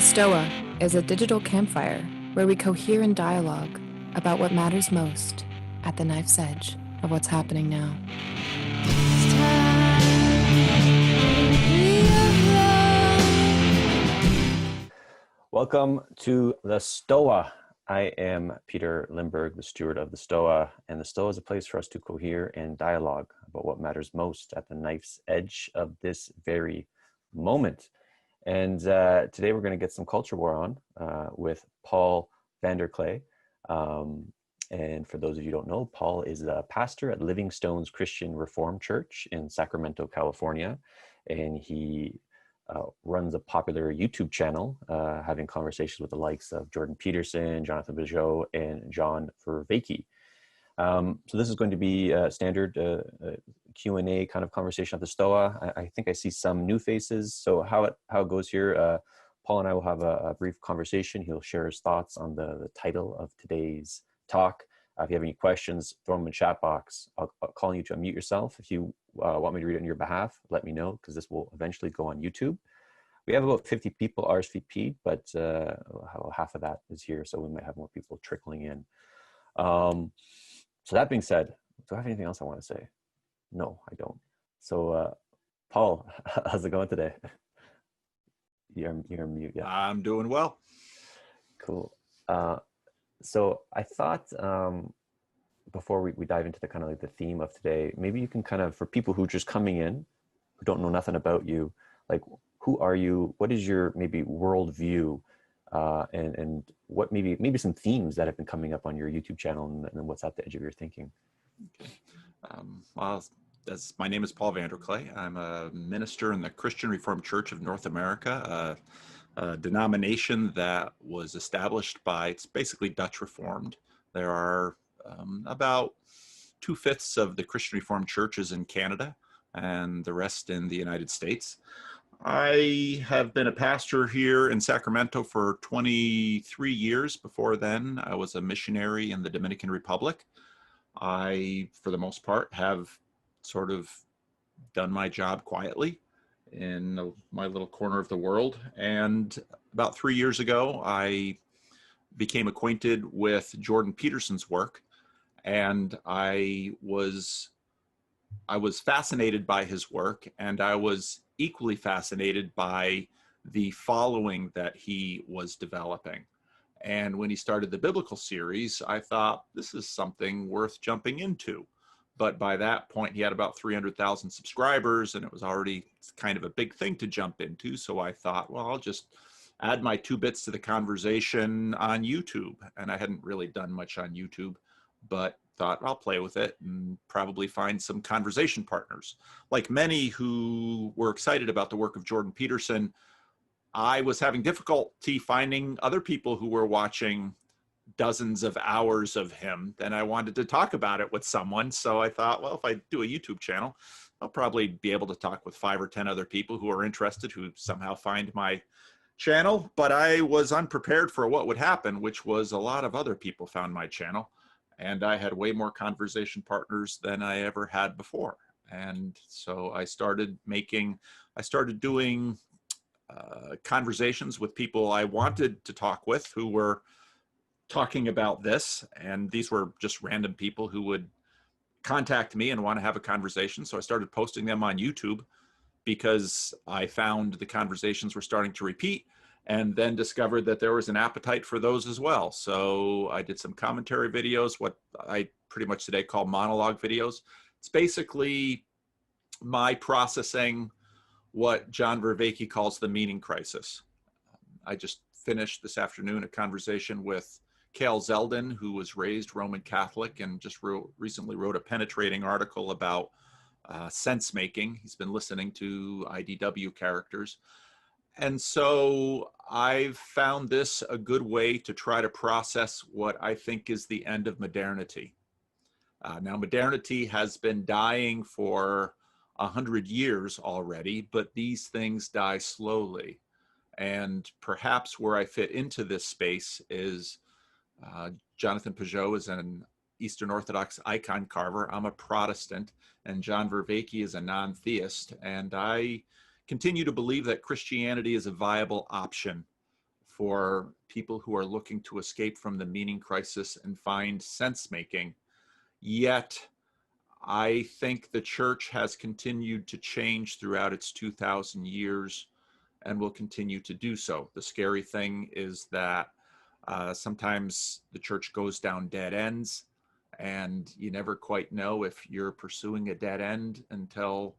Stoa is a digital campfire where we cohere in dialogue about what matters most at the knife's edge of what's happening now. Welcome to the Stoa. I am Peter Limberg, the steward of the Stoa, and the Stoa is a place for us to cohere and dialogue about what matters most at the knife's edge of this very moment. And today we're going to get some culture war on with Paul Vanderklay. And for those of you who don't know, Paul is a pastor at Living Stones Christian Reformed Church in Sacramento, California. And he runs a popular YouTube channel, having conversations with the likes of Jordan Peterson, Jonathan Pageau, and John Vervaeke. So this is going to be a standard Q&A kind of conversation at the Stoa. I think I see some new faces. So how it goes here, Paul and I will have a brief conversation. He'll share his thoughts on the title of today's talk. If you have any questions, throw them in the chat box. I'll call on you to unmute yourself. If you want me to read it on your behalf, let me know, because this will eventually go on YouTube. We have about 50 people RSVP'd, but half of that is here, so we might have more people trickling in. So that being said, do I have anything else I want to say? No, I don't. So, Paul, how's it going today? You're mute, yeah. I'm doing well. Cool. So I thought before we dive into the kind of like the theme of today, maybe you can kind of, for people who are just coming in, who don't know nothing about you, like who are you? What is your maybe worldview? And what maybe some themes that have been coming up on your YouTube channel, and then what's at the edge of your thinking? Okay. Well, my name is Paul Vanderklay. I'm a minister in the Christian Reformed Church of North America, a denomination that was established by, it's basically Dutch Reformed. There are about 2/5 of the Christian Reformed churches in Canada and the rest in the United States. I have been a pastor here in Sacramento for 23 years. Before then, I was a missionary in the Dominican Republic. I, for the most part, have sort of done my job quietly in my little corner of the world. And about 3 years ago, I became acquainted with Jordan Peterson's work, and I was fascinated by his work, and I was equally fascinated by the following that he was developing. And when he started the biblical series, I thought, this is something worth jumping into. But by that point, he had about 300,000 subscribers, and it was already kind of a big thing to jump into. So I thought, well, I'll just add my 2 bits to the conversation on YouTube. And I hadn't really done much on YouTube, but thought I'll play with it and probably find some conversation partners. Like many who were excited about the work of Jordan Peterson, I was having difficulty finding other people who were watching dozens of hours of him. Then I wanted to talk about it with someone. So I thought, well, if I do a YouTube channel, I'll probably be able to talk with 5 or 10 other people who are interested, who somehow find my channel. But I was unprepared for what would happen, which was a lot of other people found my channel. And I had way more conversation partners than I ever had before. And so I started doing conversations with people I wanted to talk with who were talking about this. And these were just random people who would contact me and want to have a conversation. So I started posting them on YouTube because I found the conversations were starting to repeat, and then discovered that there was an appetite for those as well. So I did some commentary videos, what I pretty much today call monologue videos. It's basically my processing what John Vervaeke calls the meaning crisis. I just finished this afternoon a conversation with Cale Zeldin, who was raised Roman Catholic and just recently wrote a penetrating article about sense making. He's been listening to IDW characters. And so I've found this a good way to try to process what I think is the end of modernity. Now, modernity has been dying for 100 years already, but these things die slowly. And perhaps where I fit into this space is Jonathan Pageau is an Eastern Orthodox icon carver. I'm a Protestant, and John Vervaeke is a non-theist. And I continue to believe that Christianity is a viable option for people who are looking to escape from the meaning crisis and find sense making. Yet, I think the church has continued to change throughout its 2,000 years and will continue to do so. The scary thing is that sometimes the church goes down dead ends, and you never quite know if you're pursuing a dead end until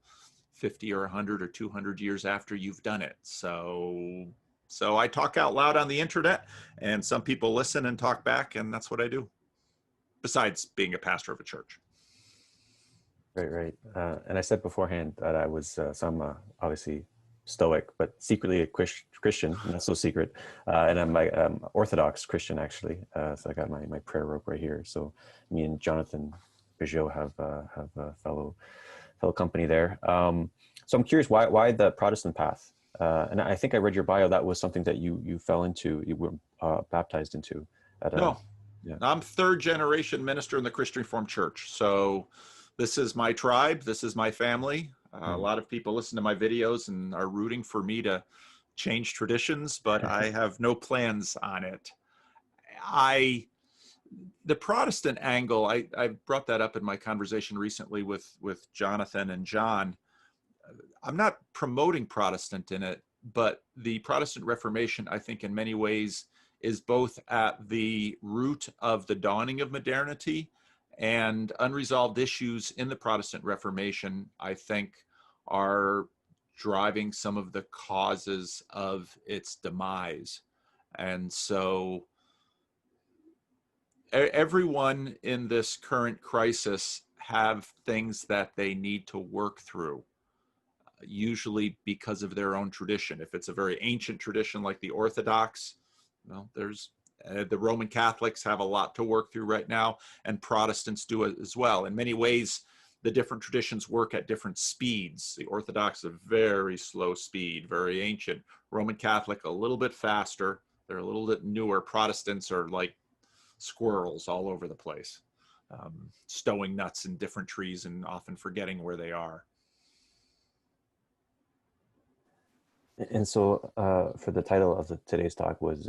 50 or 100 or 200 years after you've done it. So I talk out loud on the internet, and some people listen and talk back, and that's what I do, besides being a pastor of a church. Right. And I said beforehand that I was, obviously Stoic, but secretly a Christian, not so secret. And I'm Orthodox Christian, actually. So I got my prayer rope right here. So me and Jonathan Peugeot have a fellow company there. So I'm curious, why the Protestant path? And I think I read your bio. That was something that you fell into, you were baptized into. No, yeah. I'm third generation minister in the Christian Reformed Church. So this is my tribe. This is my family. A lot of people listen to my videos and are rooting for me to change traditions, but I have no plans on it. The Protestant angle, I brought that up in my conversation recently with Jonathan and John. I'm not promoting Protestant in it, but the Protestant Reformation, I think in many ways, is both at the root of the dawning of modernity, and unresolved issues in the Protestant Reformation, I think, are driving some of the causes of its demise. And so everyone in this current crisis have things that they need to work through, usually because of their own tradition. If it's a very ancient tradition like the Orthodox, well, there's the Roman Catholics have a lot to work through right now, and Protestants do it as well. In many ways, the different traditions work at different speeds. The Orthodox, a very slow speed, very ancient. Roman Catholic, a little bit faster. They're a little bit newer. Protestants are like squirrels all over the place, stowing nuts in different trees and often forgetting where they are. And so for the title of today's talk was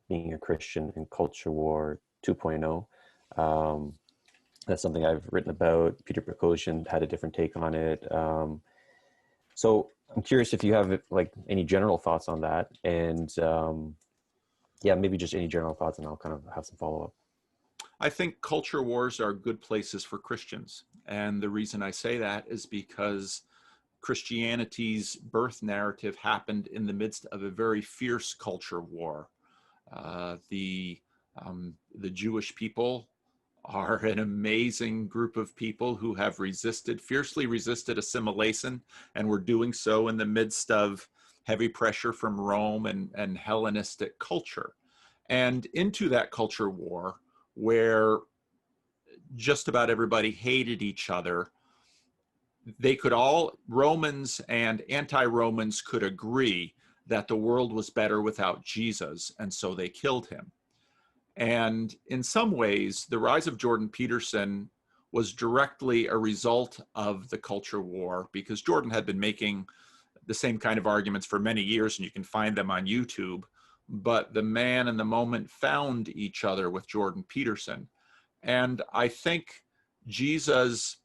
being a Christian in Culture War 2.0. That's something I've written about. Peter Limberg had a different take on it. So I'm curious if you have like any general thoughts on that, and maybe just any general thoughts, and I'll kind of have some follow-up. I think culture wars are good places for Christians. And the reason I say that is because Christianity's birth narrative happened in the midst of a very fierce culture war. The Jewish people are an amazing group of people who have fiercely resisted assimilation, and were doing so in the midst of heavy pressure from Rome and Hellenistic culture. And into that culture war, where just about everybody hated each other, Romans and anti-Romans could agree that the world was better without Jesus, and so they killed him. And in some ways, the rise of Jordan Peterson was directly a result of the culture war, because Jordan had been making the same kind of arguments for many years, and you can find them on YouTube. But the man and the moment found each other with Jordan Peterson. And I think Jesus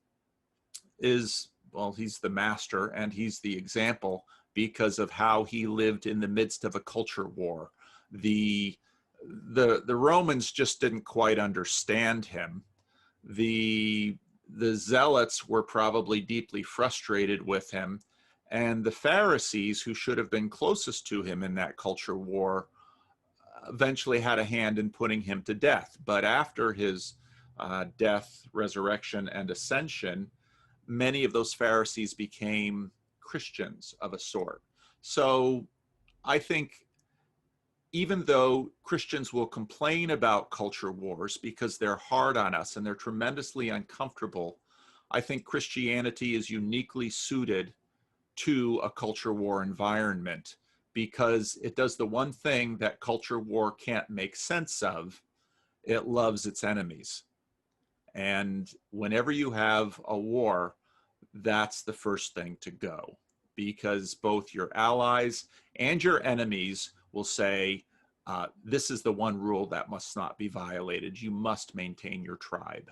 is, well, he's the master and he's the example because of how he lived in the midst of a culture war. The Romans just didn't quite understand him. The Zealots were probably deeply frustrated with him, and the Pharisees, who should have been closest to him in that culture war, eventually had a hand in putting him to death. But after his death, resurrection, and ascension, many of those Pharisees became Christians of a sort. So I think even though Christians will complain about culture wars because they're hard on us and they're tremendously uncomfortable, I think Christianity is uniquely suited to a culture war environment, because it does the one thing that culture war can't make sense of: it loves its enemies. And whenever you have a war, that's the first thing to go, because both your allies and your enemies will say, this is the one rule that must not be violated. You must maintain your tribe.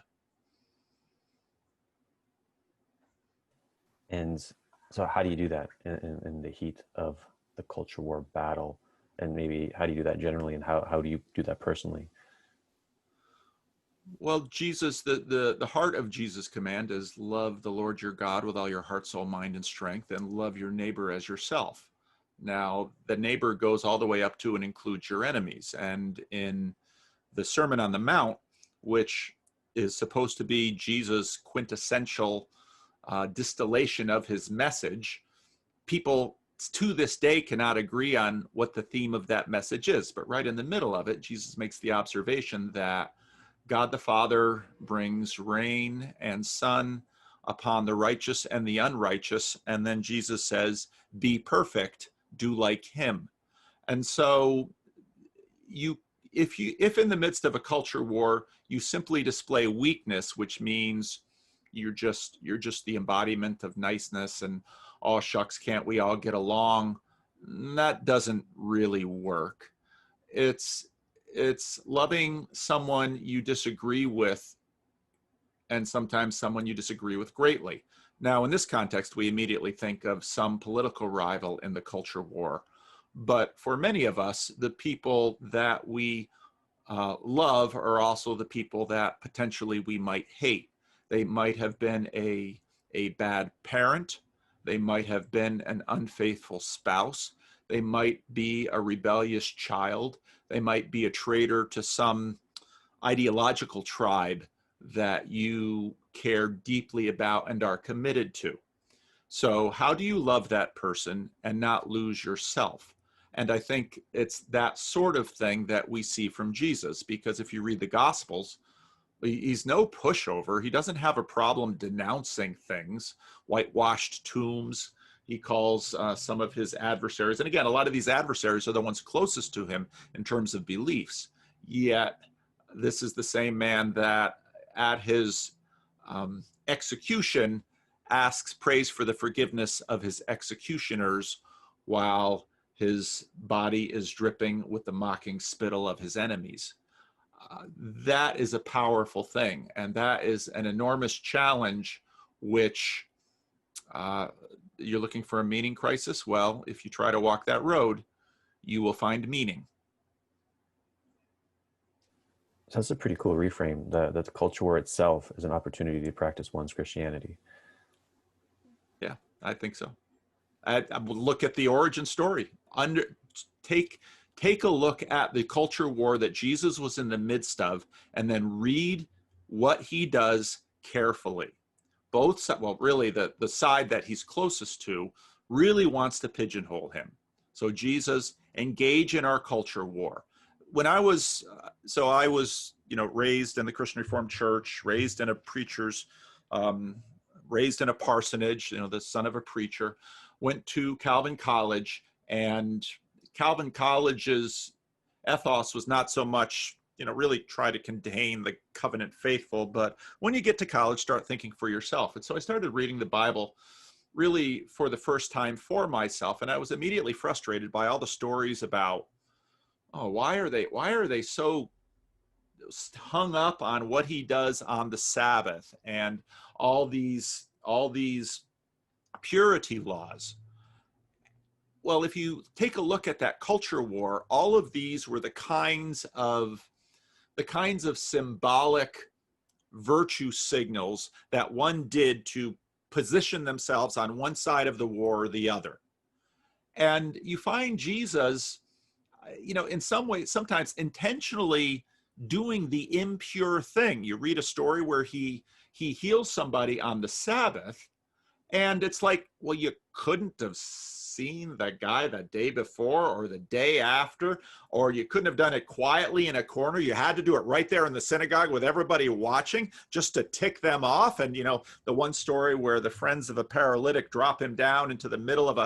And so how do you do that in the heat of the culture war battle? And maybe how do you do that generally, and how do you do that personally? Well, Jesus, the heart of Jesus' command is love the Lord your God with all your heart, soul, mind, and strength, and love your neighbor as yourself. Now, the neighbor goes all the way up to and includes your enemies. And in the Sermon on the Mount, which is supposed to be Jesus' quintessential distillation of his message, people to this day cannot agree on what the theme of that message is. But right in the middle of it, Jesus makes the observation that God the Father brings rain and sun upon the righteous and the unrighteous. And then Jesus says, be perfect, do like him. And so if in the midst of a culture war, you simply display weakness, which means you're just the embodiment of niceness and, oh shucks, can't we all get along? That doesn't really work. It's loving someone you disagree with, and sometimes someone you disagree with greatly. Now, in this context, we immediately think of some political rival in the culture war. But for many of us, the people that we love are also the people that potentially we might hate. They might have been a bad parent. They might have been an unfaithful spouse. They might be a rebellious child. They might be a traitor to some ideological tribe that you care deeply about and are committed to. So how do you love that person and not lose yourself? And I think it's that sort of thing that we see from Jesus, because if you read the Gospels, he's no pushover. He doesn't have a problem denouncing things, whitewashed tombs. He calls some of his adversaries, and again, a lot of these adversaries are the ones closest to him in terms of beliefs. Yet, this is the same man that at his execution prays for the forgiveness of his executioners while his body is dripping with the mocking spittle of his enemies. That is a powerful thing, and that is an enormous challenge, which you're looking for a meaning crisis. Well, if you try to walk that road, you will find meaning. So that's a pretty cool reframe, that the culture war itself is an opportunity to practice one's Christianity. Yeah, I think so. I would look at the origin story. Take a look at the culture war that Jesus was in the midst of, and then read what he does carefully. Really the side that he's closest to really wants to pigeonhole him. So Jesus, engage in our culture war. When I was raised in the Christian Reformed Church, raised in a preacher's, raised in a parsonage, the son of a preacher, went to Calvin College, and Calvin College's ethos was not so much, really try to contain the covenant faithful, but when you get to college, start thinking for yourself. And so I started reading the Bible really for the first time for myself, and I was immediately frustrated by all the stories about, why are they so hung up on what he does on the Sabbath and all these purity laws. Well, if you take a look at that culture war, all of these were the kinds of symbolic virtue signals that one did to position themselves on one side of the war or the other. And you find Jesus, in some ways, sometimes intentionally doing the impure thing. You read a story where he heals somebody on the Sabbath, and it's like, well, you couldn't have seen that guy the day before or the day after, or you couldn't have done it quietly in a corner. You had to do it right there in the synagogue with everybody watching just to tick them off. And, the one story where the friends of a paralytic drop him down into the middle of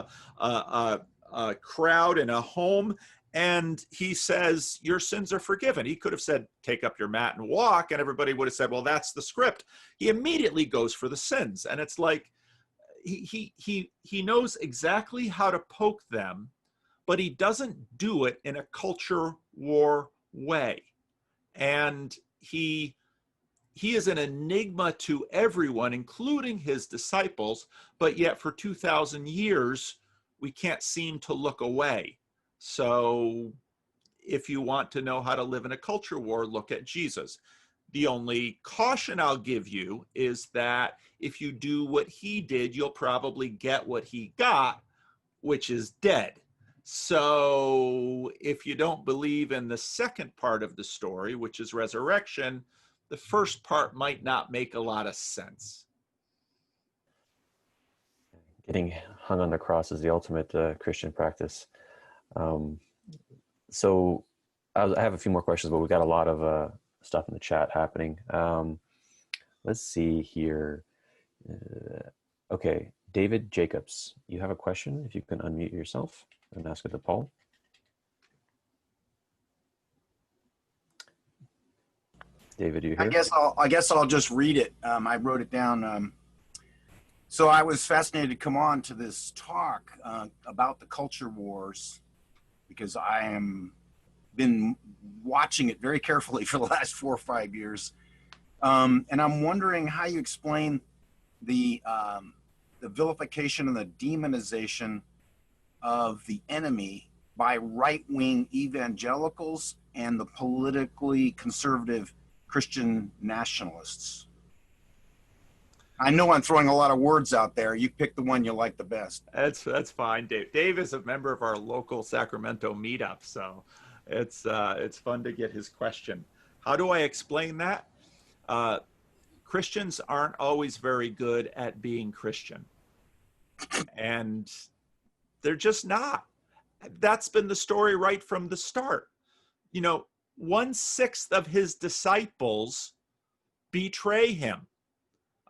a crowd in a home, and he says, your sins are forgiven. He could have said, take up your mat and walk, and everybody would have said, well, that's the script. He immediately goes for the sins. And it's like, he knows exactly how to poke them, but he doesn't do it in a culture war way. And he is an enigma to everyone, including his disciples, but yet for 2,000 years, we can't seem to look away. So if you want to know how to live in a culture war, look at Jesus. The only caution I'll give you is that if you do what he did, you'll probably get what he got, which is dead. So if you don't believe in the second part of the story, which is resurrection, the first part might not make a lot of sense. Getting hung on the cross is the ultimate Christian practice. So I have a few more questions, but we got a lot of stuff in the chat happening. Let's see here. Okay, David Jacobs, you have a question? If you can unmute yourself and ask it to Paul. David, you here? I guess I'll just read it. I wrote it down. So I was fascinated to come on to this talk about the culture wars because I am been watching it very carefully for the last 4 or 5 years, and I'm wondering how you explain the vilification and the demonization of the enemy by right-wing evangelicals and the politically conservative Christian nationalists. I know I'm throwing a lot of words out there. You pick the one you like the best. That's fine, Dave. Dave is a member of our local Sacramento meetup, so it's fun to get his question. How do I explain that? Christians aren't always very good at being Christian, and they're just not. That's been the story right from the start. 1/6 of his disciples betray him.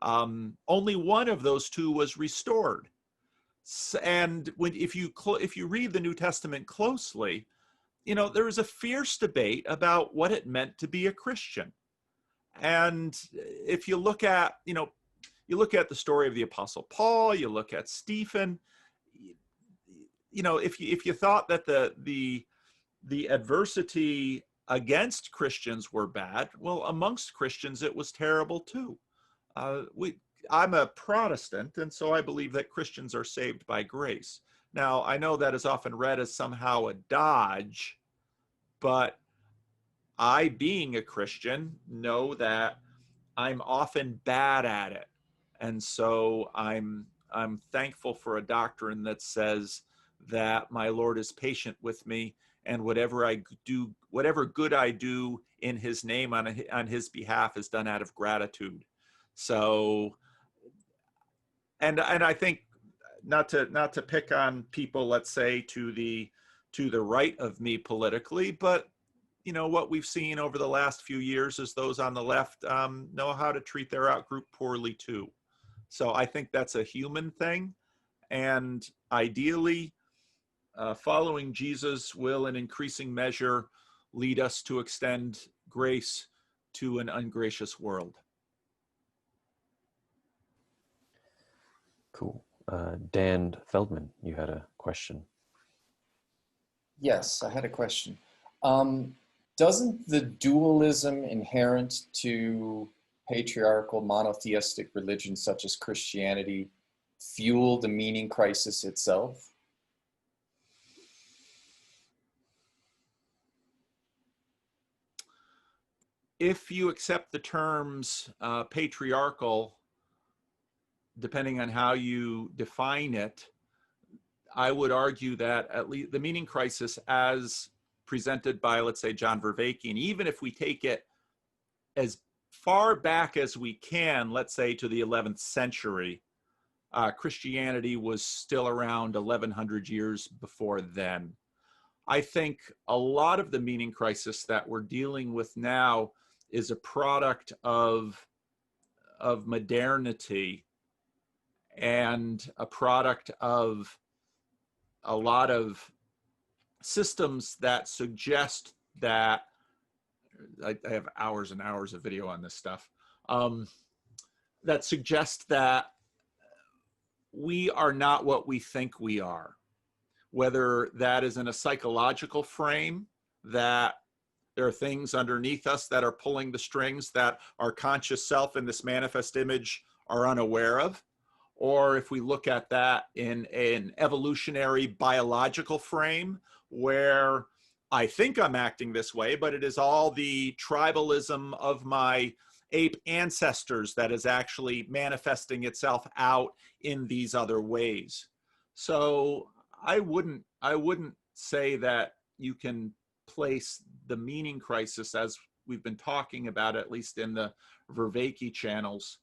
Only one of those 2 was restored. And if you read the New Testament closely, there was a fierce debate about what it meant to be a Christian. And if you look at the story of the Apostle Paul, you look at Stephen, if you thought that the adversity against Christians were bad, well, amongst Christians it was terrible too. I'm a Protestant, and so I believe that Christians are saved by grace. Now, I know that is often read as somehow a dodge, but I, being a Christian, know that I'm often bad at it. And so I'm thankful for a doctrine that says that my Lord is patient with me, and whatever I do, whatever good I do in his name on his behalf is done out of gratitude. So, and I think not to pick on people, let's say to the right of me politically, but what we've seen over the last few years is those on the left know how to treat their outgroup poorly too. So I think that's a human thing, and ideally, following Jesus will, in increasing measure, lead us to extend grace to an ungracious world. Cool. Dan Feldman, you had a question. Yes, I had a question. Doesn't the dualism inherent to patriarchal monotheistic religions such as Christianity fuel the meaning crisis itself? If you accept the terms patriarchal, depending on how you define it, I would argue that at least the meaning crisis as presented by, let's say, John Vervaeke, and even if we take it as far back as we can, let's say to the 11th century, Christianity was still around 1100 years before then. I think a lot of the meaning crisis that we're dealing with now is a product of modernity and a product of a lot of systems that suggest that, I have hours and hours of video on this stuff, that suggest that we are not what we think we are. whether that is in a psychological frame, that there are things underneath us that are pulling the strings that our conscious self and this manifest image are unaware of, or if we look at that in an evolutionary biological frame where I think I'm acting this way, but it is all the tribalism of my ape ancestors that is actually manifesting itself out in these other ways. So I wouldn't say that you can place the meaning crisis, as we've been talking about, at least in the Vervaeke channels,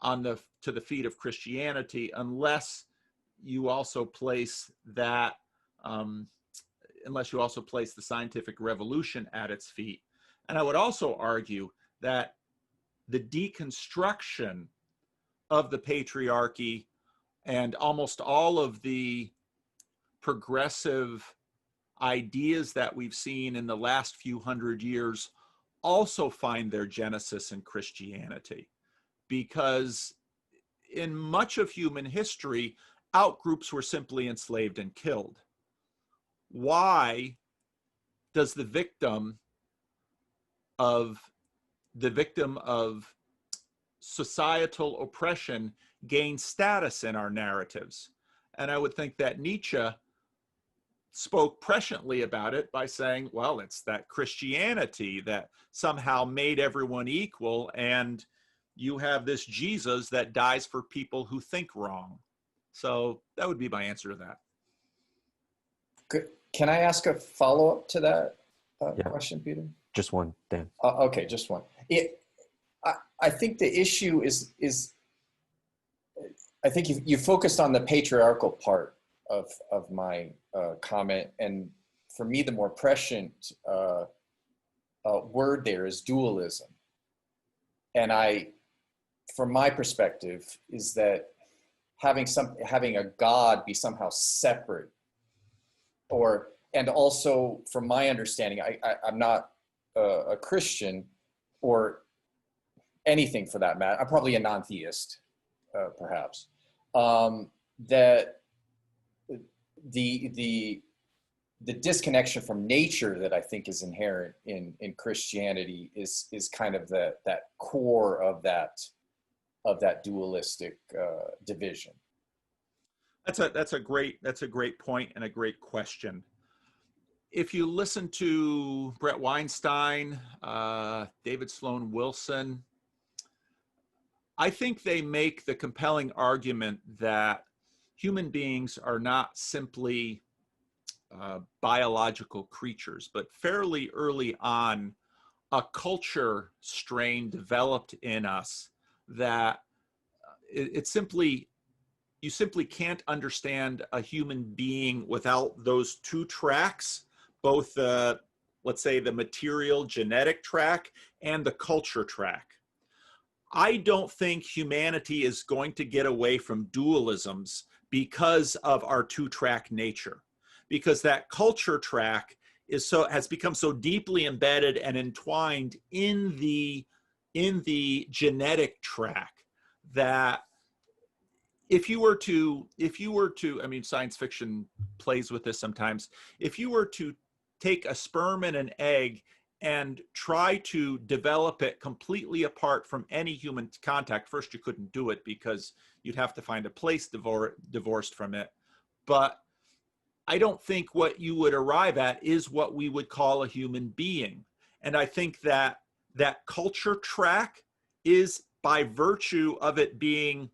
to the feet of Christianity, unless you also place that, unless you also place the scientific revolution at its feet. And I would also argue that the deconstruction of the patriarchy and almost all of the progressive ideas that we've seen in the last few hundred years also find their genesis in Christianity, because in much of human history, outgroups were simply enslaved and killed. Why does the victim of societal oppression gain status in our narratives? And I would think that Nietzsche spoke presciently about it by saying, well, it's that Christianity that somehow made everyone equal, and you have this Jesus that dies for people who think wrong. So that would be my answer to that. Good. Can I ask a follow-up to that Yeah. question, Peter? Just one, Dan. Okay, just one. I think the issue is I think you focused on the patriarchal part of my comment, and for me, the more prescient word there is dualism. And from my perspective, is that having a God be somehow separate, and also from my understanding, I'm not a Christian or anything for that matter. I'm probably a non-theist, perhaps. That the disconnection from nature that I think is inherent in Christianity is kind of that core of that dualistic division. That's a great point and a great question. If you listen to Brett Weinstein, David Sloan Wilson, I think they make the compelling argument that human beings are not simply biological creatures, but fairly early on, a culture strain developed in us that you simply can't understand a human being without those two tracks, both let's say the material genetic track and the culture track. I don't think humanity is going to get away from dualisms because of our two-track nature, because that culture track has become so deeply embedded and entwined in the genetic track that if you were to, I mean, science fiction plays with this sometimes. If you were to take a sperm and an egg and try to develop it completely apart from any human contact, first you couldn't do it because you'd have to find a place divorced from it. But I don't think what you would arrive at is what we would call a human being. And I think that that culture track is, by virtue of it being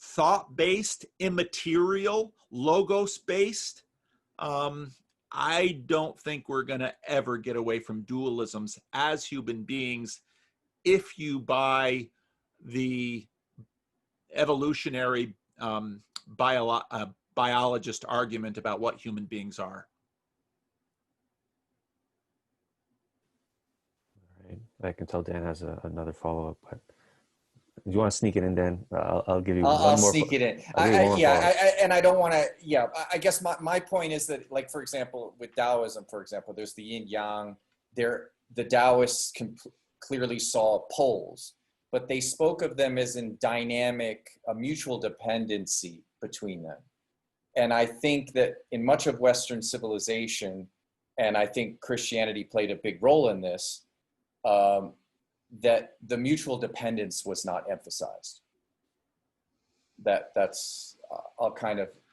thought-based, immaterial, logos-based, I don't think we're going to ever get away from dualisms as human beings if you buy the evolutionary biologist argument about what human beings are. All right. I can tell Dan has another follow-up, but do you want to sneak it in, Dan? I'll give you one more. I'll sneak it in. And I don't want to, I guess my point is that, like, for example, with Taoism, for example, there's the yin yang. The Taoists clearly saw poles, but they spoke of them as in dynamic, a mutual dependency between them. And I think that in much of Western civilization, and I think Christianity played a big role in this, that the mutual dependence was not emphasized. That's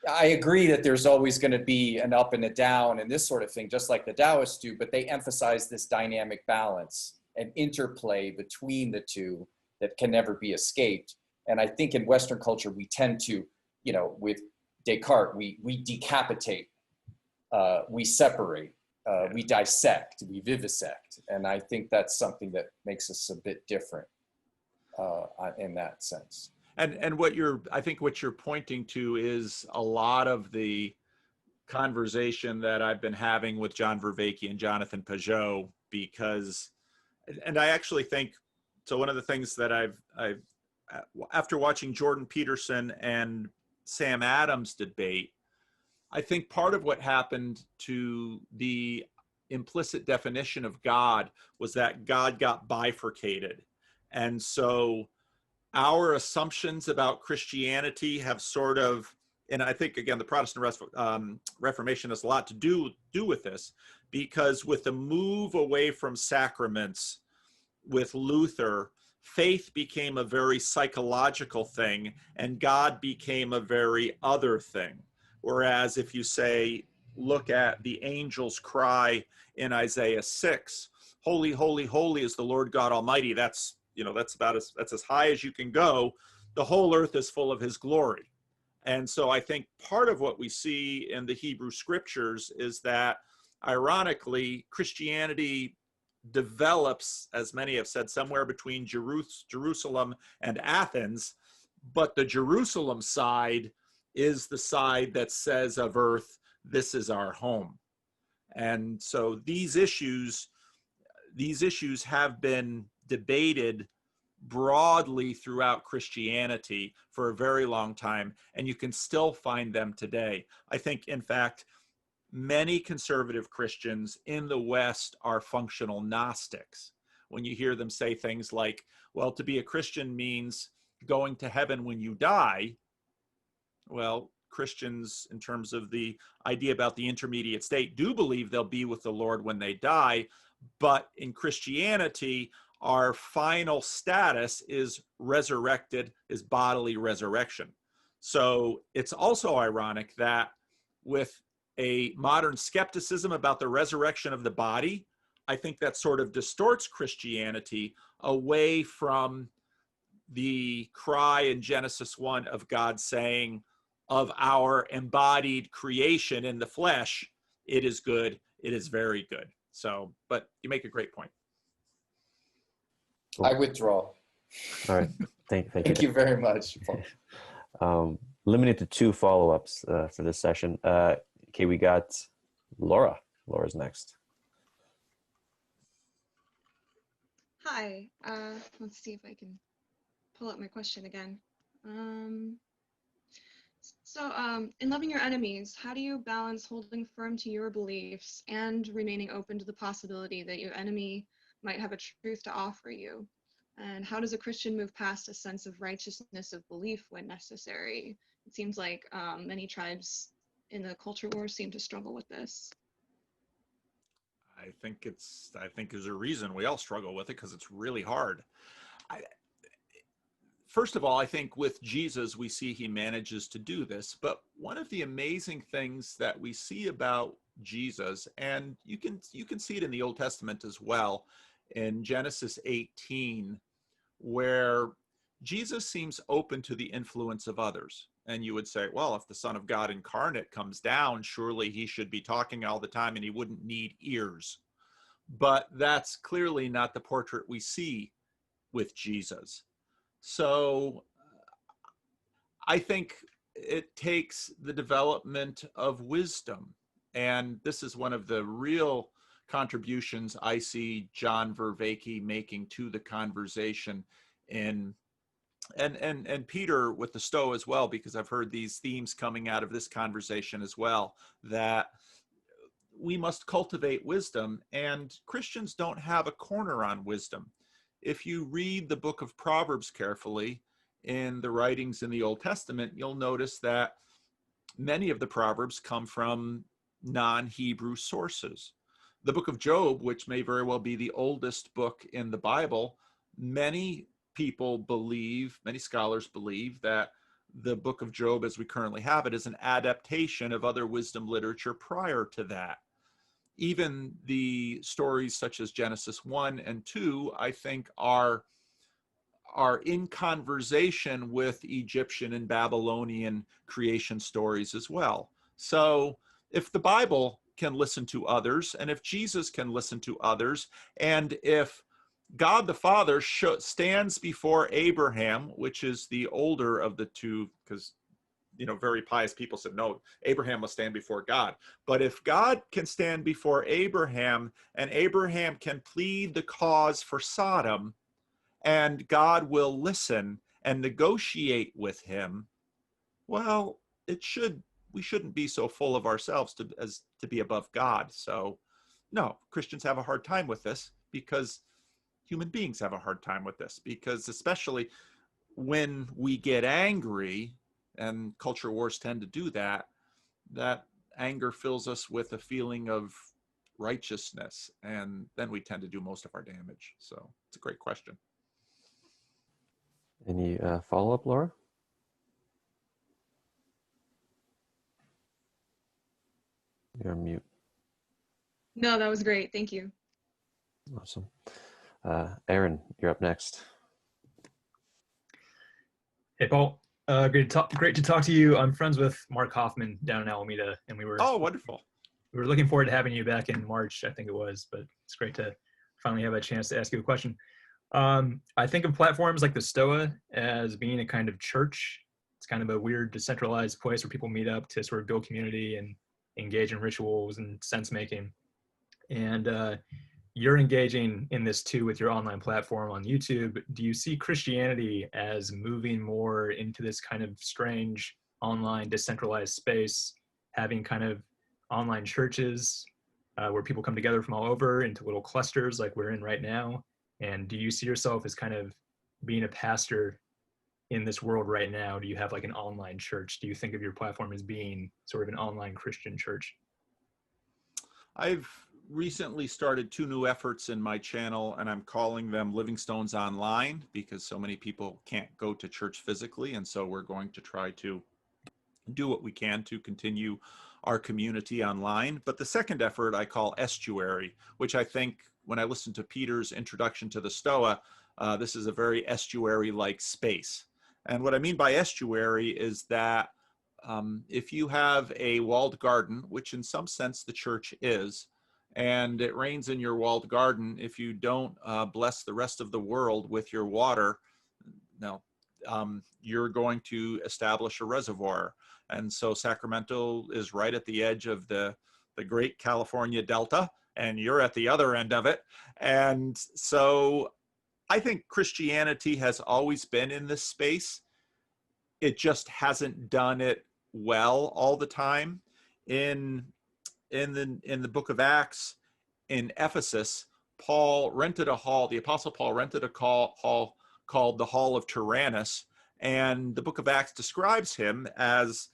I agree that there's always going to be an up and a down and this sort of thing, just like the Taoists do, but they emphasize this dynamic balance and interplay between the two that can never be escaped. And I think in Western culture, we tend to, with Descartes, we decapitate, we separate, we dissect, we vivisect. And I think that's something that makes us a bit different in that sense. And I think what you're pointing to is a lot of the conversation that I've been having with John Vervaeke and Jonathan Pageau, because, and I actually think, so one of the things that I've after watching Jordan Peterson and Sam Adams debate, I think part of what happened to the implicit definition of God was that God got bifurcated. And so our assumptions about Christianity have sort of, and I think, again, the Protestant Reformation has a lot to do with this, because with the move away from sacraments with Luther, faith became a very psychological thing and God became a very other thing. Whereas if you say, look at the angel's cry in Isaiah 6, holy, holy, holy is the Lord God Almighty. That's as high as you can go. The whole earth is full of his glory. And so I think part of what we see in the Hebrew scriptures is that, ironically, Christianity develops, as many have said, somewhere between Jerusalem and Athens, but the Jerusalem side is the side that says of earth, this is our home. And so these issues have been debated broadly throughout Christianity for a very long time, and you can still find them today. I think, in fact, many conservative Christians in the West are functional Gnostics. When you hear them say things like, well, to be a Christian means going to heaven when you die. Well, Christians, in terms of the idea about the intermediate state, do believe they'll be with the Lord when they die. But in Christianity, our final status is resurrected, is bodily resurrection. So it's also ironic that with a modern skepticism about the resurrection of the body, I think that sort of distorts Christianity away from the cry in Genesis 1 of God saying, of our embodied creation in the flesh, it is good, it is very good. So, but you make a great point. I withdraw. All right. Thank Thank you very much, Paul. Limited to 2 follow-ups for this session. Okay, we got Laura. Laura's next. Hi. Let's see if I can pull up my question again. In loving your enemies, how do you balance holding firm to your beliefs and remaining open to the possibility that your enemy might have a truth to offer you? And how does a Christian move past a sense of righteousness of belief when necessary? It seems like many tribes in the culture wars seem to struggle with this. I think there's a reason we all struggle with it, because it's really hard. First of all, I think with Jesus, we see he manages to do this. But one of the amazing things that we see about Jesus, and you can see it in the Old Testament as well, in Genesis 18, where Jesus seems open to the influence of others. And you would say, well, if the Son of God incarnate comes down, surely he should be talking all the time and he wouldn't need ears. But that's clearly not the portrait we see with Jesus. So I think it takes the development of wisdom. And this is one of the real contributions I see John Vervaeke making to the conversation, and Peter with the Stoa as well, because I've heard these themes coming out of this conversation as well, that we must cultivate wisdom, and Christians don't have a corner on wisdom. If you read the book of Proverbs carefully in the writings in the Old Testament, you'll notice that many of the Proverbs come from non-Hebrew sources. The book of Job, which may very well be the oldest book in the Bible, many people believe, many scholars believe that the book of Job as we currently have it is an adaptation of other wisdom literature prior to that. Even the stories such as Genesis 1 and 2, I think, are in conversation with Egyptian and Babylonian creation stories as well. So if the Bible can listen to others, and if Jesus can listen to others, and if God the Father stands before Abraham, which is the older of the two, because very pious people said, no, Abraham must stand before God. But if God can stand before Abraham, and Abraham can plead the cause for Sodom, and God will listen and negotiate with him, well, we shouldn't be so full of ourselves as to be above God. So no, Christians have a hard time with this, because human beings have a hard time with this, because especially when we get angry, and culture wars tend to do that, that anger fills us with a feeling of righteousness, and then we tend to do most of our damage. So it's a great question. Any follow-up, Laura? You're on mute. No, that was great. Thank you. Awesome. Aaron, you're up next. Hey, Paul. Great to talk to you. I'm friends with Mark Hoffman down in Alameda, and we were wonderful. We were looking forward to having you back in March, I think it was, but it's great to finally have a chance to ask you a question. I think of platforms like the Stoa as being a kind of church. It's kind of a weird decentralized place where people meet up to sort of build community and engage in rituals and sense making. And you're engaging in this too with your online platform on YouTube. Do you see Christianity as moving more into this kind of strange online decentralized space, having kind of online churches where people come together from all over into little clusters like we're in right now? And do you see yourself as kind of being a pastor in this world right now? Do you have like an online church? Do you think of your platform as being sort of an online Christian church? I've recently started 2 new efforts in my channel, and I'm calling them Living Stones Online, because so many people can't go to church physically. And so we're going to try to do what we can to continue our community online. But the second effort I call Estuary, which I think, when I listened to Peter's introduction to the Stoa, this is a very estuary-like space. And what I mean by estuary is that if you have a walled garden, which in some sense the church is, and it rains in your walled garden, if you don't bless the rest of the world with your water, no, you're going to establish a reservoir. And so Sacramento is right at the edge of the great California Delta, and you're at the other end of it. And so I think Christianity has always been in this space. It just hasn't done it well all the time. In the book of Acts, in Ephesus, Paul rented a hall, the Apostle Paul rented a hall called the Hall of Tyrannus, and the book of Acts describes him as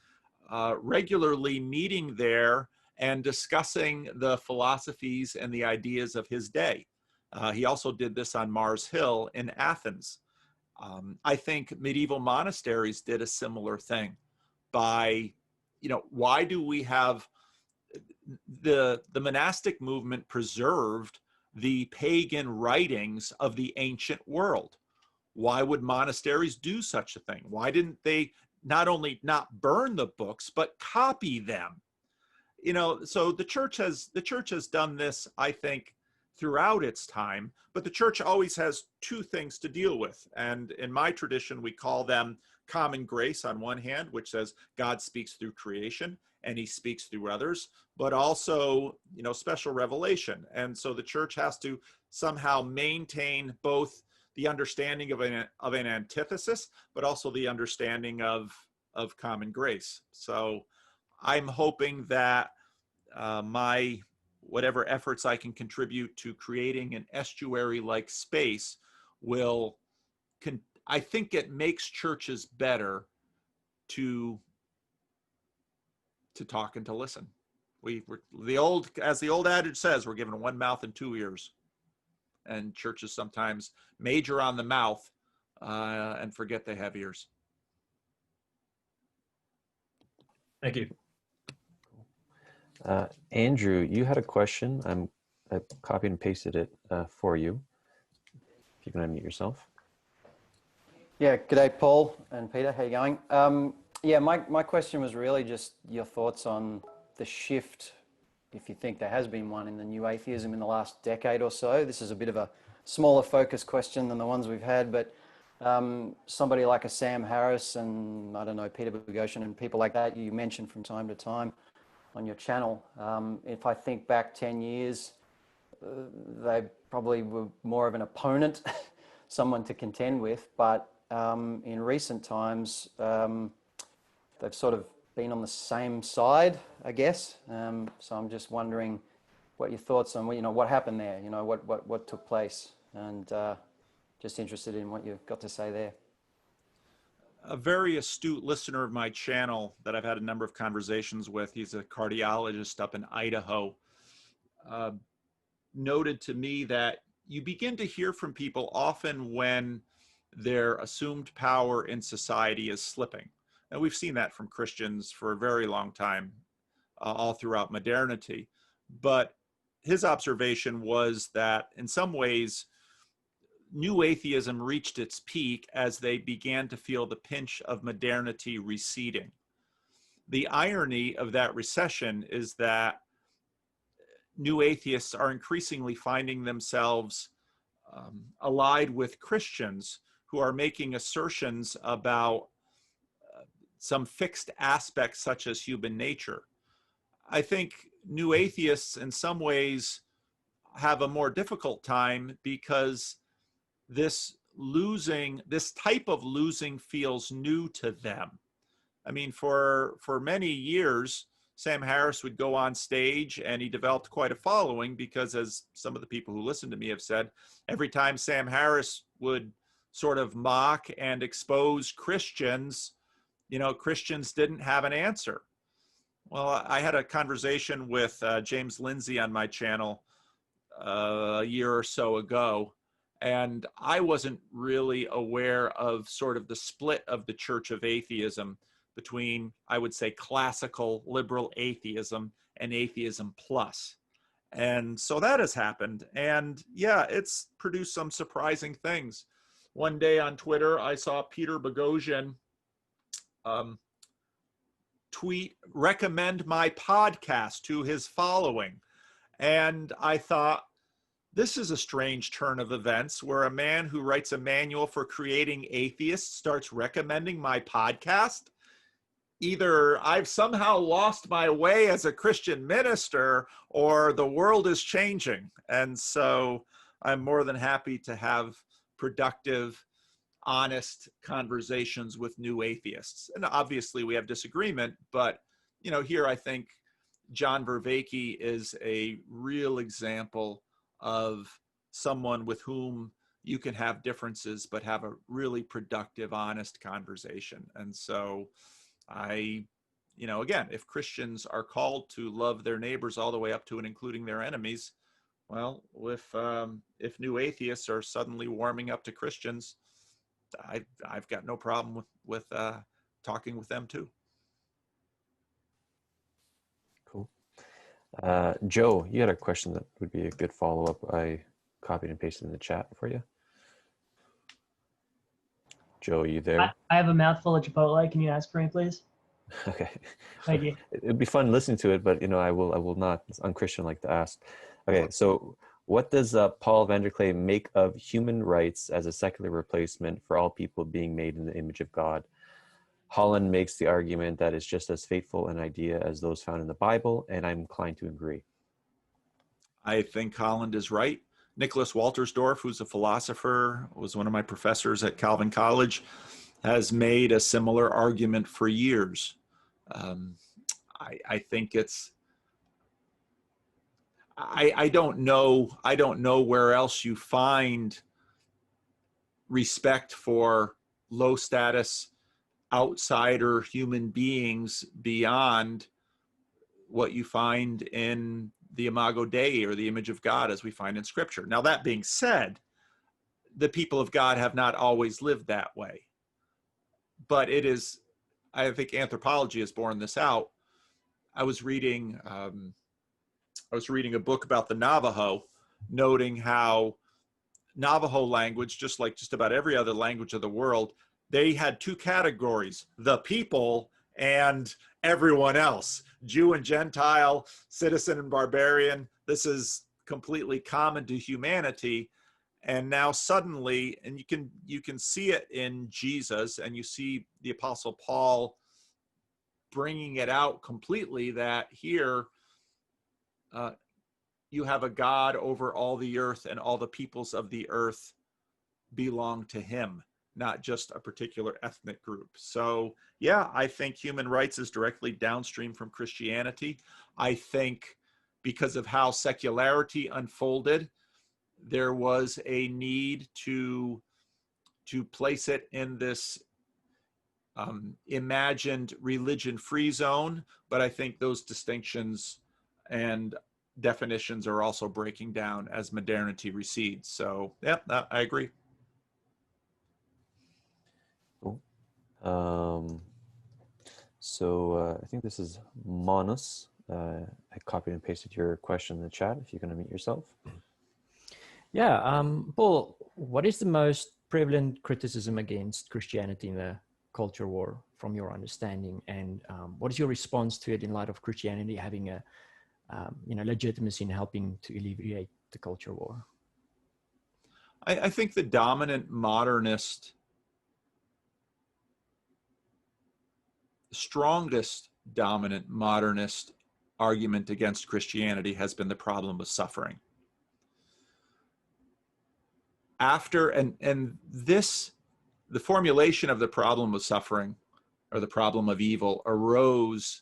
regularly meeting there and discussing the philosophies and the ideas of his day. He also did this on Mars Hill in Athens. I think medieval monasteries did a similar thing by, why do we have the monastic movement preserved the pagan writings of the ancient world? Why would monasteries do such a thing? Why didn't they not only not burn the books, but copy them? So the church has done this, I think, throughout its time, but the church always has 2 things to deal with. And in my tradition, we call them common grace on one hand, which says God speaks through creation and he speaks through others, but also, special revelation. And so the church has to somehow maintain both the understanding of an antithesis, but also the understanding of common grace. So I'm hoping that my whatever efforts I can contribute to creating an estuary-like space I think it makes churches better to to talk and to listen. As the old adage says, we're given one mouth and two ears. And churches sometimes major on the mouth and forget they have ears. Thank you. Andrew, you had a question. I copied and pasted it for you. If you can unmute yourself. Yeah, g'day Paul and Peter, how you going? Yeah, my question was really just your thoughts on the shift, if you think there has been one, in the new atheism in the last decade or so. This is a bit of a smaller focus question than the ones we've had, but somebody like a Sam Harris and, I don't know, Peter Boghossian and people like that you mentioned from time to time on your channel. If I think back 10 years, they probably were more of an opponent, someone to contend with, but in recent times, they've sort of been on the same side, I guess. So I'm just wondering what your thoughts on, what happened there, what took place, and just interested in what you've got to say there. A very astute listener of my channel that I've had a number of conversations with, he's a cardiologist up in Idaho, noted to me that you begin to hear from people often when their assumed power in society is slipping. And we've seen that from Christians for a very long time, all throughout modernity. But his observation was that in some ways, new atheism reached its peak as they began to feel the pinch of modernity receding. The irony of that recession is that new atheists are increasingly finding themselves allied with Christians who are making assertions about some fixed aspects such as human nature. I think new atheists in some ways have a more difficult time because this type of losing feels new to them. I mean, for many years, Sam Harris would go on stage and he developed quite a following because, as some of the people who listen to me have said, every time Sam Harris would sort of mock and expose Christians, Christians didn't have an answer. Well, I had a conversation with James Lindsay on my channel a year or so ago, and I wasn't really aware of sort of the split of the Church of Atheism between, I would say, classical liberal atheism and atheism plus. And so that has happened. And yeah, it's produced some surprising things. One day on Twitter, I saw Peter Boghossian tweet, recommend my podcast to his following. And I thought, this is a strange turn of events where a man who writes a manual for creating atheists starts recommending my podcast. Either I've somehow lost my way as a Christian minister or the world is changing. And so I'm more than happy to have productive, honest conversations with new atheists. And obviously we have disagreement, but here I think John Vervaeke is a real example of someone with whom you can have differences, but have a really productive, honest conversation. And so again, if Christians are called to love their neighbors all the way up to and including their enemies, well, if new atheists are suddenly warming up to Christians, I've got no problem with talking with them too. Cool. Joe, you had a question that would be a good follow-up. I copied and pasted in the chat for you. Joe, are you there? I have a mouthful of Chipotle. Can you ask for me, please? Okay. Thank you. It'd be fun listening to it, but I will not. It's unchristian like to ask. Okay, so what does Paul Vanderklay make of human rights as a secular replacement for all people being made in the image of God? Holland makes the argument that it's just as faithful an idea as those found in the Bible, and I'm inclined to agree. I think Holland is right. Nicholas Waltersdorf, who's a philosopher, was one of my professors at Calvin College, has made a similar argument for years. I think it's, I don't know where else you find respect for low status outsider human beings beyond what you find in the Imago Dei, or the image of God, as we find in Scripture. Now, that being said, the people of God have not always lived that way. But it is, I think anthropology has borne this out. I was reading a book about the Navajo, noting how Navajo language, just like just about every other language of the world, they had two categories: the people and everyone else, Jew and Gentile, citizen and barbarian. This is completely common to humanity. And now suddenly, and you can see it in Jesus, and you see the Apostle Paul bringing it out completely, that here you have a God over all the earth, and all the peoples of the earth belong to him, not just a particular ethnic group. So yeah, I think human rights is directly downstream from Christianity. I think because of how secularity unfolded, there was a need to place it in this imagined religion-free zone, but I think those distinctions and definitions are also breaking down as modernity recedes. So yeah, I agree. Cool. I think this is Manus. I copied and pasted your question in the chat. If you can unmute yourself. Yeah, Paul, what is the most prevalent criticism against Christianity in the culture war, from your understanding, and what is your response to it in light of Christianity having a legitimacy in helping to alleviate the culture war? I think the strongest dominant modernist argument against Christianity has been the problem of suffering. The formulation of the problem of suffering, or the problem of evil, arose,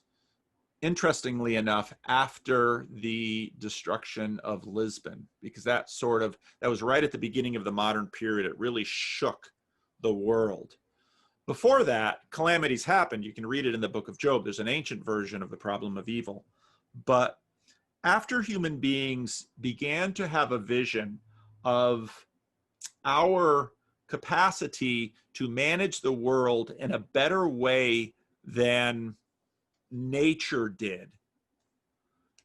interestingly enough, after the destruction of Lisbon, because that was right at the beginning of the modern period. It really shook the world. Before that, calamities happened. You can read it in the book of Job. There's an ancient version of the problem of evil. But after human beings began to have a vision of our capacity to manage the world in a better way than nature did,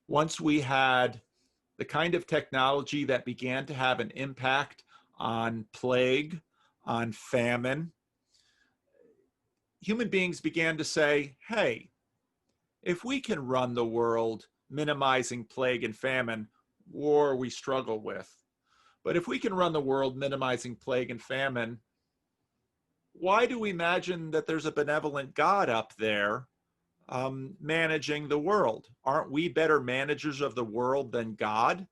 once we had the kind of technology that began to have an impact on plague, on famine, human beings began to say, hey, if we can run the world minimizing plague and famine, war we struggle with, but if we can run the world minimizing plague and famine, why do we imagine that there's a benevolent God up there managing the world? Aren't we better managers of the world than God?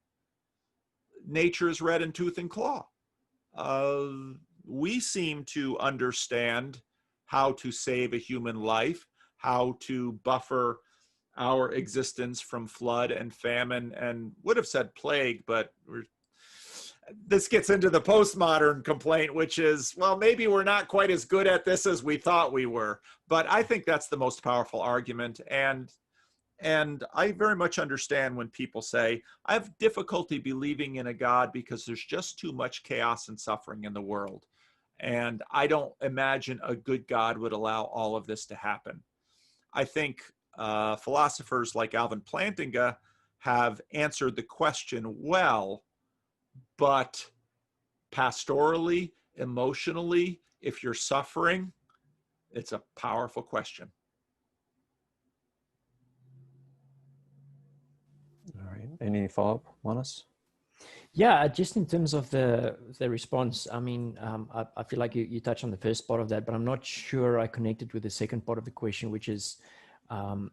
Nature is red in tooth and claw. We seem to understand how to save a human life, how to buffer our existence from flood and famine, and would have said plague, but this gets into the postmodern complaint, which is, well, maybe we're not quite as good at this as we thought we were. But I think that's the most powerful argument. And I very much understand when people say, I have difficulty believing in a God because there's just too much chaos and suffering in the world. And I don't imagine a good God would allow all of this to happen. I think philosophers like Alvin Plantinga have answered the question well, but pastorally, emotionally, if you're suffering, it's a powerful question. All right. Any follow-up, Manus? Yeah, just in terms of the response, I mean, I feel like you touched on the first part of that, but I'm not sure I connected with the second part of the question, which is, what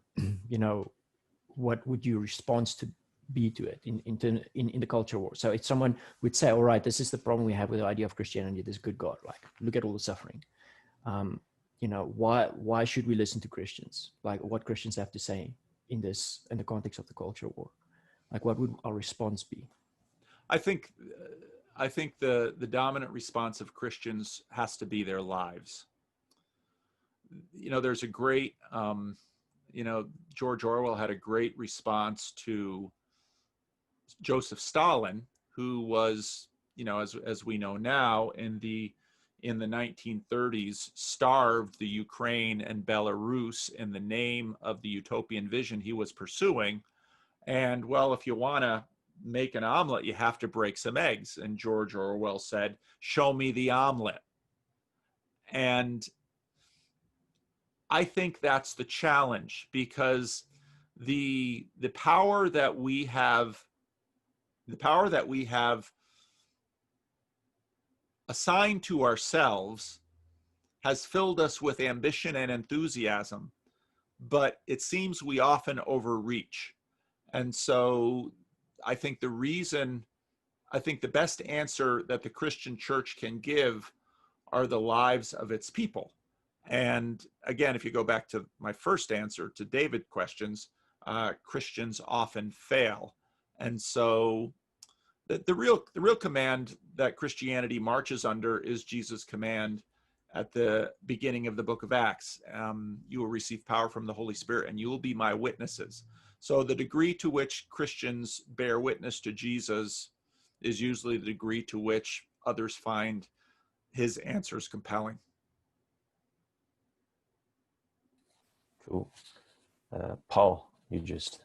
would your response to be to it in the culture war? So if someone would say, all right, this is the problem we have with the idea of Christianity, this good God, like, look at all the suffering. Why should we listen to Christians? Like, what Christians have to say in the context of the culture war? Like, what would our response be? I think the dominant response of Christians has to be their lives. There's a great, George Orwell had a great response to Joseph Stalin, who was, as we know now, in the 1930s, starved the Ukraine and Belarus in the name of the utopian vision he was pursuing. And well, if you want to make an omelet, you have to break some eggs. And George Orwell said, "Show me the omelet." And I think that's the challenge, because the power that we have, assigned to ourselves has filled us with ambition and enthusiasm, but it seems we often overreach. And so I think the best answer that the Christian church can give are the lives of its people. And again, if you go back to my first answer to David's questions, Christians often fail. And so the real command that Christianity marches under is Jesus' command at the beginning of the book of Acts. You will receive power from the Holy Spirit, and you will be my witnesses. So the degree to which Christians bear witness to Jesus is usually the degree to which others find his answers compelling. Cool. Paul, you just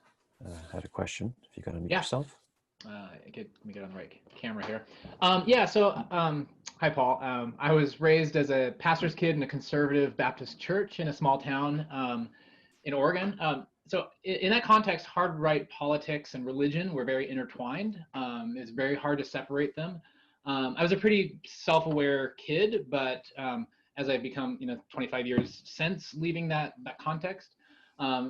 had a question. If you can unmute yourself. Let me get on the right camera here. Hi, Paul. I was raised as a pastor's kid in a conservative Baptist church in a small town in Oregon. So in that context, hard-right politics and religion were very intertwined. It's very hard to separate them. I was a pretty self-aware kid, but as I've become, 25 years since leaving that context,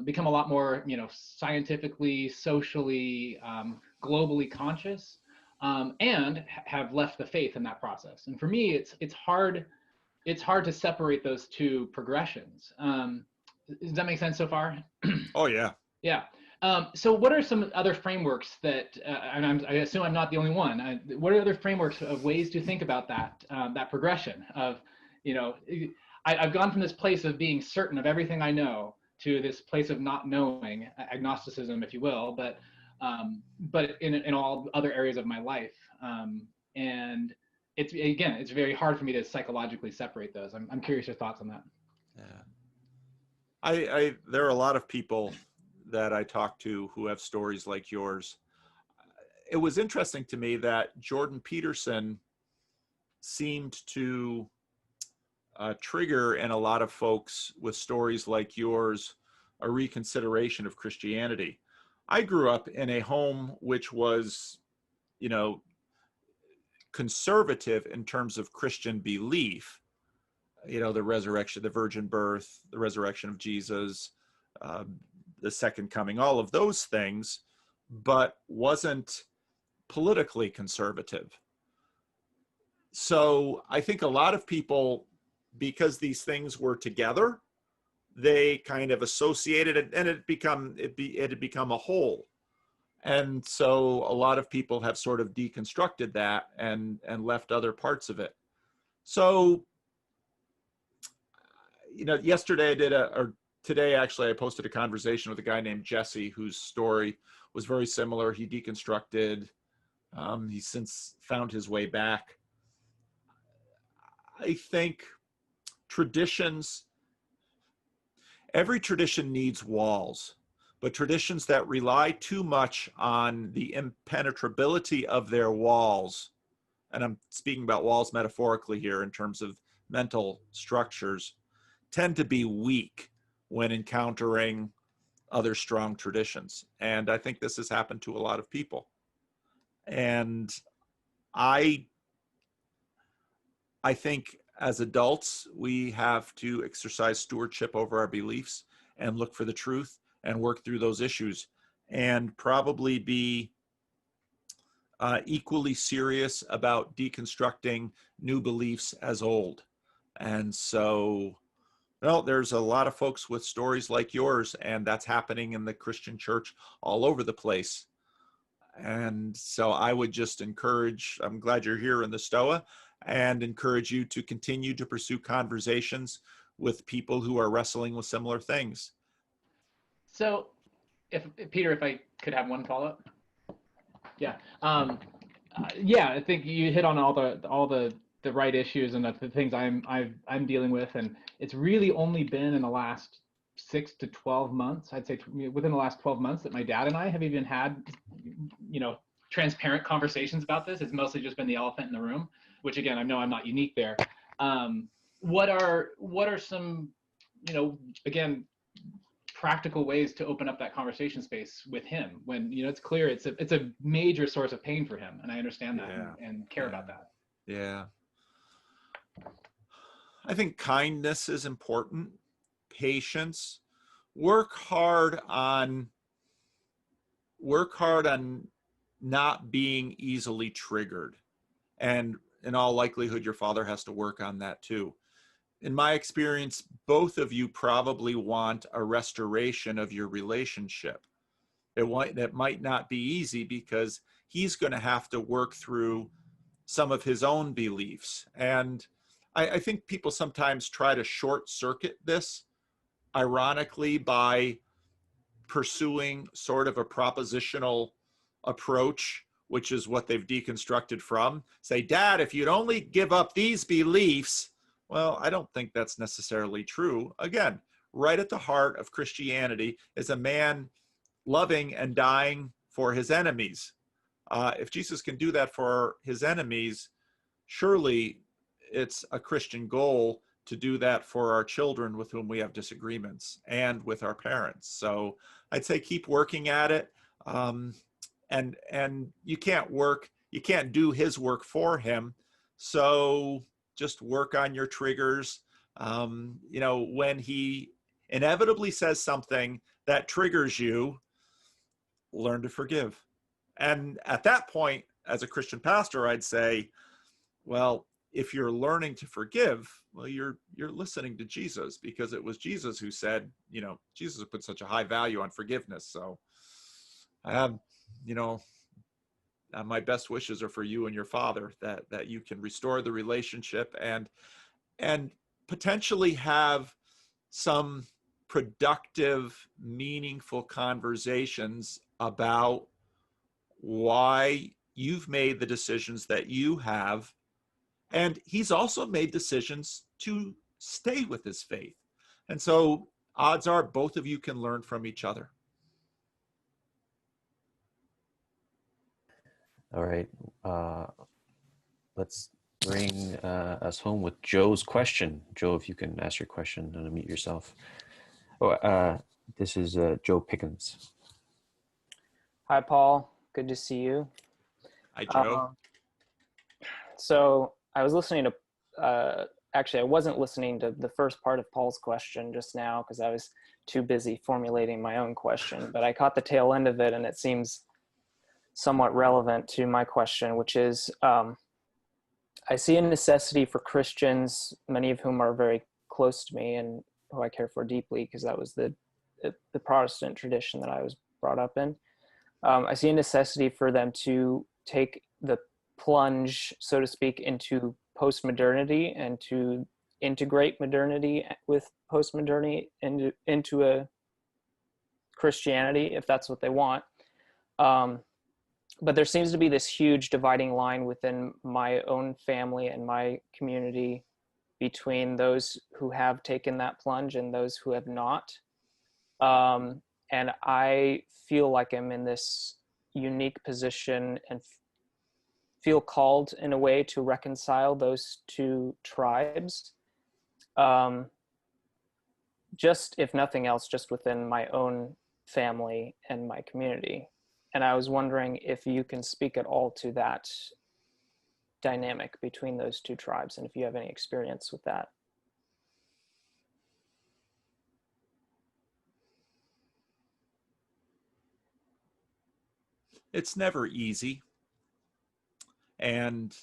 become a lot more, scientifically, socially, globally conscious, and have left the faith in that process. And for me, it's hard to separate those two progressions. Does that make sense so far? Oh yeah. Yeah. So what are some other frameworks that, and I assume I'm not the only one, what are other frameworks of ways to think about that progression of, I've gone from this place of being certain of everything I know to this place of not knowing, agnosticism, if you will, but in all other areas of my life. And it's very hard for me to psychologically separate those. I'm curious your thoughts on that. Yeah. There are a lot of people that I talk to who have stories like yours. It was interesting to me that Jordan Peterson seemed to trigger in a lot of folks with stories like yours a reconsideration of Christianity. I grew up in a home which was, conservative in terms of Christian belief. The resurrection, the virgin birth, the resurrection of Jesus, the second coming, all of those things, but wasn't politically conservative. So I think a lot of people, because these things were together, they kind of associated it, and it had become a whole. And so a lot of people have sort of deconstructed that and left other parts of it. So, yesterday today actually, I posted a conversation with a guy named Jesse whose story was very similar. He deconstructed. He's since found his way back. I think every tradition needs walls, but traditions that rely too much on the impenetrability of their walls, and I'm speaking about walls metaphorically here in terms of mental structures, tend to be weak when encountering other strong traditions. And I think this has happened to a lot of people. And I think as adults, we have to exercise stewardship over our beliefs and look for the truth and work through those issues, and probably be equally serious about deconstructing new beliefs as old. And so, there's a lot of folks with stories like yours, and that's happening in the Christian church all over the place. And so I would just encourage, I'm glad you're here in the Stoa, and encourage you to continue to pursue conversations with people who are wrestling with similar things. So, if Peter, if I could have one follow-up. Yeah. Yeah, I think you hit on all the right issues and the things I'm dealing with, and it's really only been in the last 6 to 12 months, I'd say within the last 12 months, that my dad and I have even had, transparent conversations about this. It's mostly just been the elephant in the room, which again, I know I'm not unique there. What are some, again, practical ways to open up that conversation space with him when it's clear it's a major source of pain for him, and I understand that and care about that. Yeah. I think kindness is important. Patience. Work hard on not being easily triggered. And in all likelihood, your father has to work on that too. In my experience, both of you probably want a restoration of your relationship. It might not be easy because he's going to have to work through some of his own beliefs. And I think people sometimes try to short circuit this, ironically, by pursuing sort of a propositional approach, which is what they've deconstructed from. Say, Dad, if you'd only give up these beliefs. Well, I don't think that's necessarily true. Again, right at the heart of Christianity is a man loving and dying for his enemies. If Jesus can do that for his enemies, surely it's a Christian goal to do that for our children with whom we have disagreements and with our parents. So I'd say keep working at it. And you can't do his work for him. So just work on your triggers. When he inevitably says something that triggers you, learn to forgive. And at that point, as a Christian pastor, I'd say, well, if you're learning to forgive, well, you're listening to Jesus, because it was Jesus who said, Jesus put such a high value on forgiveness. So, my best wishes are for you and your father, that you can restore the relationship and potentially have some productive, meaningful conversations about why you've made the decisions that you have. And he's also made decisions to stay with his faith. And so odds are both of you can learn from each other. All right. Let's bring us home with Joe's question. Joe, if you can ask your question and unmute yourself. This is Joe Pickens. Hi, Paul. Good to see you. Hi, Joe. So I was listening to, actually, I wasn't listening to the first part of Paul's question just now because I was too busy formulating my own question, but I caught the tail end of it, and it seems somewhat relevant to my question, which is, I see a necessity for Christians, many of whom are very close to me and who I care for deeply, because that was the Protestant tradition that I was brought up in. I see a necessity for them to take the plunge, so to speak, into postmodernity and to integrate modernity with postmodernity into a Christianity, if that's what they want. But there seems to be this huge dividing line within my own family and my community between those who have taken that plunge and those who have not. And I feel like I'm in this unique position and feel called in a way to reconcile those two tribes. Just, if nothing else, just within my own family and my community. And I was wondering if you can speak at all to that dynamic between those two tribes, and if you have any experience with that. It's never easy. And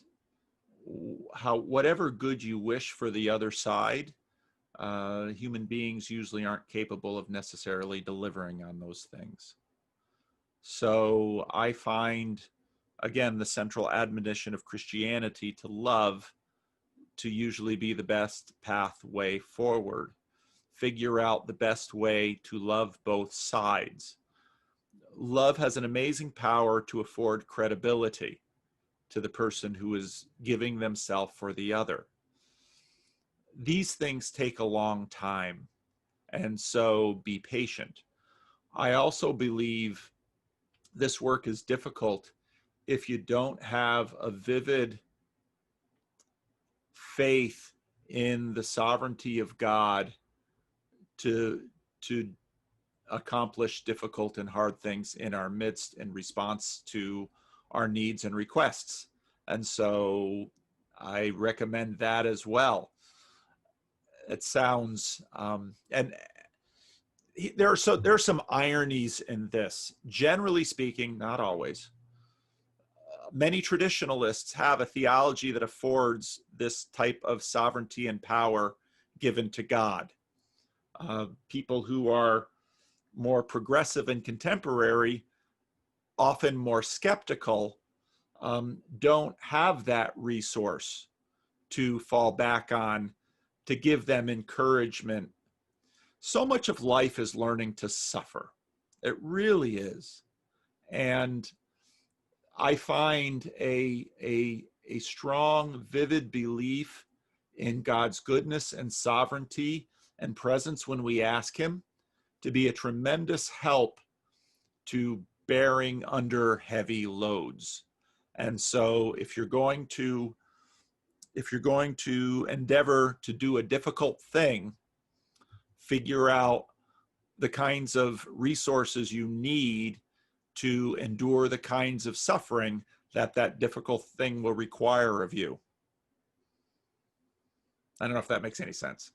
whatever good you wish for the other side, human beings usually aren't capable of necessarily delivering on those things. So I find, again, the central admonition of Christianity to love to usually be the best pathway forward. figure out the best way to love both sides. Love has an amazing power to afford credibility to the person who is giving themselves for the other. These things take a long time, and so be patient. I also believe this work is difficult if you don't have a vivid faith in the sovereignty of God to accomplish difficult and hard things in our midst in response to our needs and requests. And so I recommend that as well. It sounds, and there are some ironies in this. Generally speaking, not always. Many traditionalists have a theology that affords this type of sovereignty and power given to God. People who are more progressive and contemporary, often more skeptical, don't have that resource to fall back on to give them encouragement. So much of life is learning to suffer. It really is. And I find a strong, vivid belief in God's goodness and sovereignty and presence when we ask him to be a tremendous help to bearing under heavy loads. And so if you're going to endeavor to do a difficult thing, figure out the kinds of resources you need to endure the kinds of suffering that difficult thing will require of you. I don't know if that makes any sense.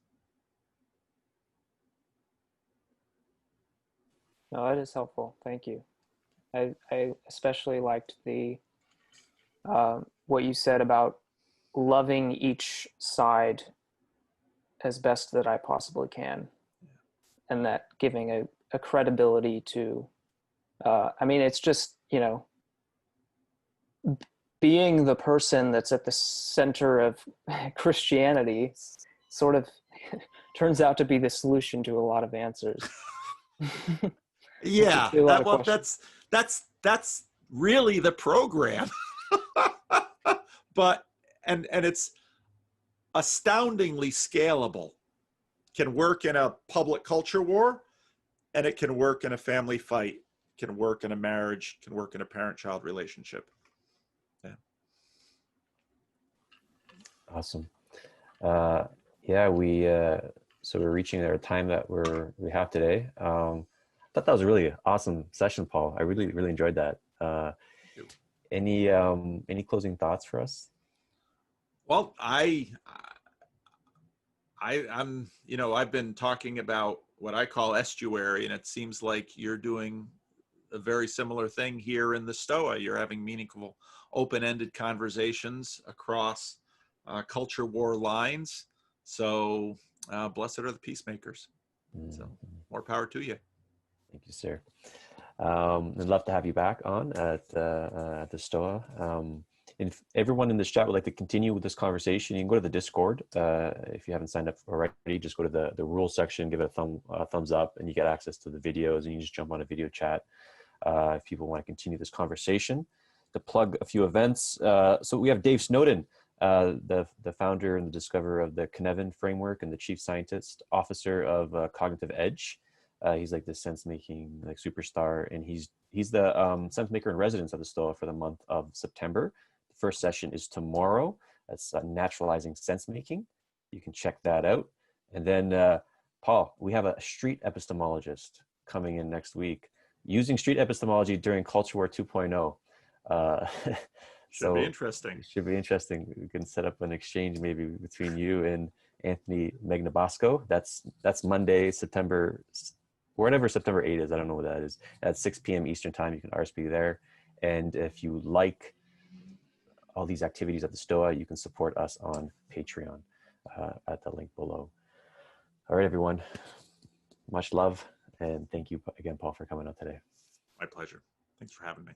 No, that is helpful. Thank you. I especially liked the what you said about loving each side as best that I possibly can, and that giving a credibility to. I mean, it's just, you know, being the person that's at the center of Christianity sort of turns out to be the solution to a lot of answers. Yeah, that's really the program. But and it's astoundingly scalable. Can work in a public culture war, and it can work in a family fight, can work in a marriage, can work in a parent-child relationship. Yeah. Awesome. Yeah, so we're reaching our time that we have today. I thought that was a really awesome session, Paul. I really enjoyed that. Any closing thoughts for us? Well, I'm, you know, I've been talking about what I call estuary, and it seems like you're doing a very similar thing here in the Stoa. You're having meaningful, open-ended conversations across culture war lines. So blessed are the peacemakers. So more power to you. Thank you, sir. I'd love to have you back on at the Stoa. And if everyone in this chat would like to continue with this conversation, you can go to the Discord. If you haven't signed up already, just go to the rules section, give it a thumbs up, and you get access to the videos, and you just jump on a video chat if people want to continue this conversation. To plug a few events, so we have Dave Snowden, the founder and the discoverer of the Cynefin framework and the chief scientist officer of Cognitive Edge. He's like the sense-making like superstar, and he's the sense-maker in residence of the Stoa for the month of September. The first session is tomorrow. That's naturalizing sense-making. You can check that out. And then, Paul, we have a street epistemologist coming in next week, using street epistemology during Culture War 2.0. Should be interesting. Should be interesting. We can set up an exchange maybe between you and Anthony Magnabosco. That's Monday, whatever September 8 is. I don't know what that is. At 6 p.m. Eastern time, you can RSVP there. And if you like all these activities at the Stoa, you can support us on Patreon at the link below. All right, everyone. Much love. And thank you again, Paul, for coming on today. My pleasure. Thanks for having me.